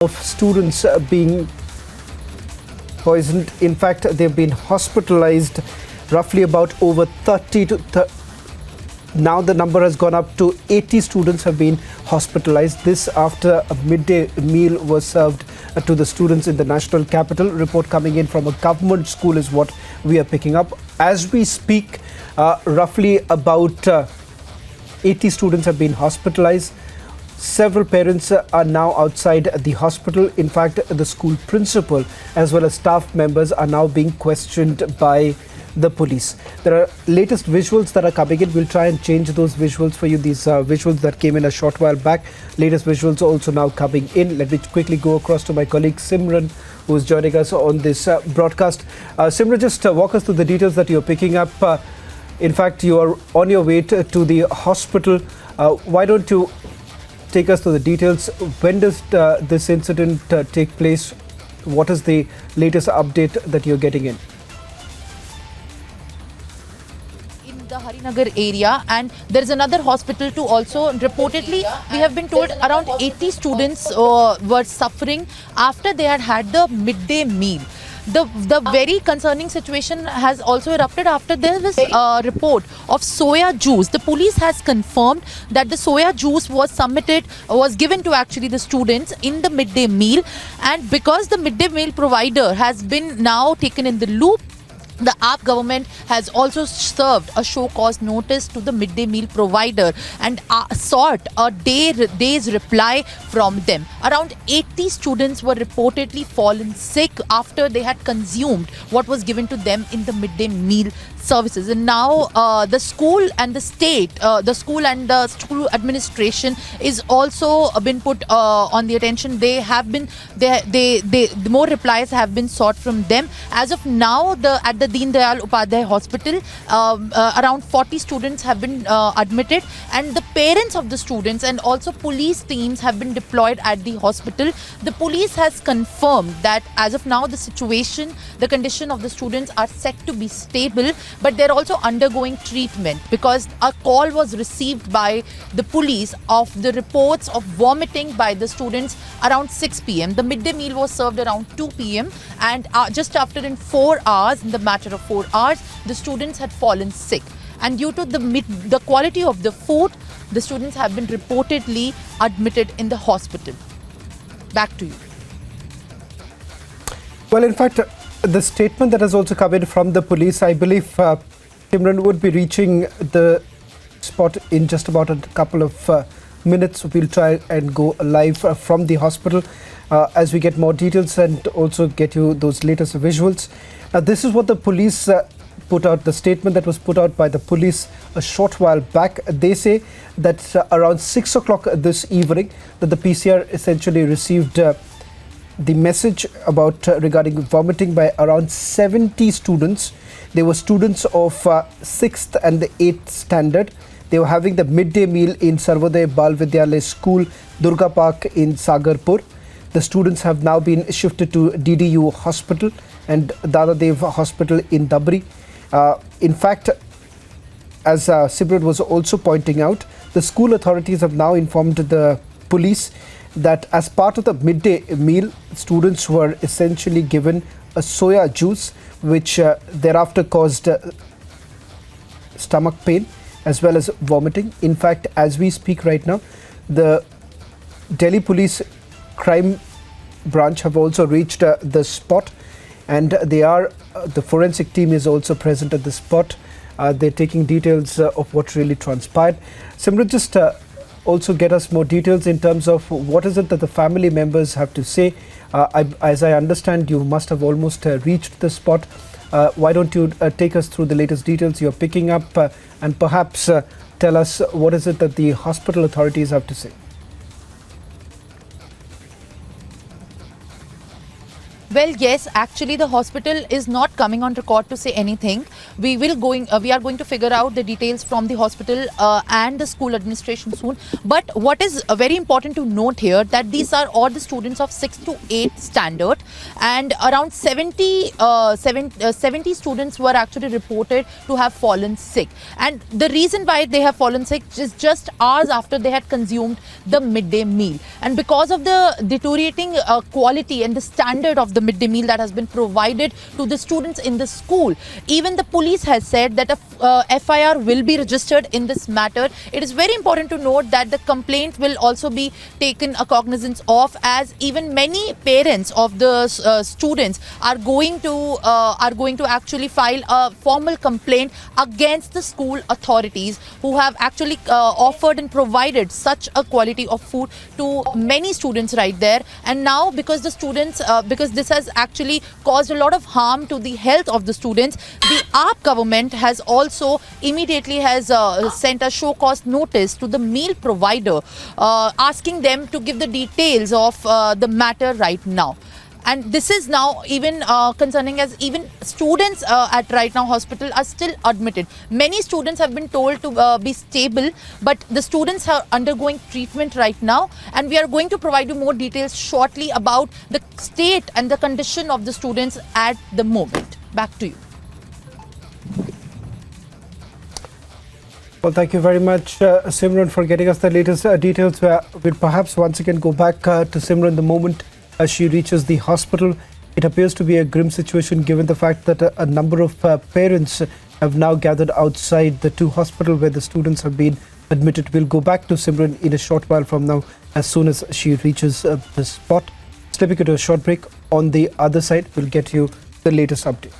of students being poisoned. In fact, they've been hospitalized, roughly about over 30 to now the number has gone up to 80 students have been hospitalized. This after a midday meal was served to the students in the national capital. Report coming in from a government school is what we are picking up. As we speak, roughly about 80 students have been hospitalized. Several parents are now outside the hospital. In fact, the school principal as well as staff members are now being questioned by the police. There are latest visuals that are coming in. We'll try and change those visuals for you. These visuals that came in a short while back. Latest visuals are also now coming in. Let me quickly go across to my colleague Simran, who is joining us on this broadcast. Simran, just walk us through the details that you're picking up. In fact, you are on your way to the hospital. Why don't you take us through the details? When does this incident take place? What is the latest update that you're getting in? In the Harinagar area, and there is another hospital too also. Reportedly, we have been told around 80 students were suffering after they had the midday meal. The very concerning situation has also erupted after there was a report of soya juice. The police has confirmed that the soya juice was given to actually the students in the midday meal, and because the midday meal provider has been now taken in the loop, the AAP government has also served a show cause notice to the midday meal provider and sought a day's reply from them. Around 80 students were reportedly fallen sick after they had consumed what was given to them in the midday meal services. And now the school and the school administration is also been put on the attention. They have been more replies have been sought from them. As of now, at the Deen Dayal Upadhyay Hospital, around 40 students have been admitted, and the parents of the students and also police teams have been deployed at the hospital. The police has confirmed that as of now the condition of the students are set to be stable, but they're also undergoing treatment because a call was received by the police of the reports of vomiting by the students around 6 p.m. The midday meal was served around 2 p.m. and just after in the matter of 4 hours, the students had fallen sick. And due to the quality of the food, the students have been reportedly admitted in the hospital. Back to you. Well, in fact, the statement that has also come in from the police, I believe Simran would be reaching the spot in just about a couple of minutes. We'll try and go live from the hospital as we get more details and also get you those latest visuals. This is what the police put out, the statement that was put out by the police a short while back. They say that around 6 o'clock this evening that the PCR essentially received the message about regarding vomiting by around 70 students. They were students of 6th and the 8th standard. They were having the midday meal in Sarvodaya Bal Vidyalaya School, Durga Park in Sagarpur. The students have now been shifted to DDU Hospital and Dadadev Hospital in Dabri. In fact, as Sibrit was also pointing out, the school authorities have now informed the police that as part of the midday meal, students were essentially given a soya juice, which thereafter caused stomach pain as well as vomiting. In fact, as we speak right now, the Delhi Police Crime Branch have also reached the spot, and the forensic team is also present at the spot. They're taking details of what really transpired. Simran, just also get us more details in terms of what is it that the family members have to say. As I understand, you must have almost reached the spot. Why don't you take us through the latest details you're picking up and perhaps tell us what is it that the hospital authorities have to say? Well, yes, actually the hospital is not coming on record to say anything. We are going to figure out the details from the hospital and the school administration soon. But what is very important to note here that these are all the students of 6th to 8th standard, and around 70 students were actually reported to have fallen sick. And the reason why they have fallen sick is just hours after they had consumed the midday meal. And because of the deteriorating quality and the standard of the midday meal that has been provided to the students in the school, even the police has said that a FIR will be registered in this matter. It is very important to note that the complaint will also be taken a cognizance of, as even many parents of the students are going to actually file a formal complaint against the school authorities who have actually offered and provided such a quality of food to many students right there. And now because the students because this has actually caused a lot of harm to the health of the students, the AAP government has also immediately sent a show cause notice to the meal provider, asking them to give the details of the matter right now. And this is now even concerning, as even students at right now hospital are still admitted. Many students have been told to be stable, but the students are undergoing treatment right now, and we are going to provide you more details shortly about the state and the condition of the students at the moment. Back to you. Well, thank you very much, Simran, for getting us the latest details. We'll perhaps once again go back to Simran the moment as she reaches the hospital. It appears to be a grim situation given the fact that a number of parents have now gathered outside the two hospitals where the students have been admitted. We'll go back to Simran in a short while from now as soon as she reaches the spot. Slipping into a short break. On the other side, we'll get you the latest update.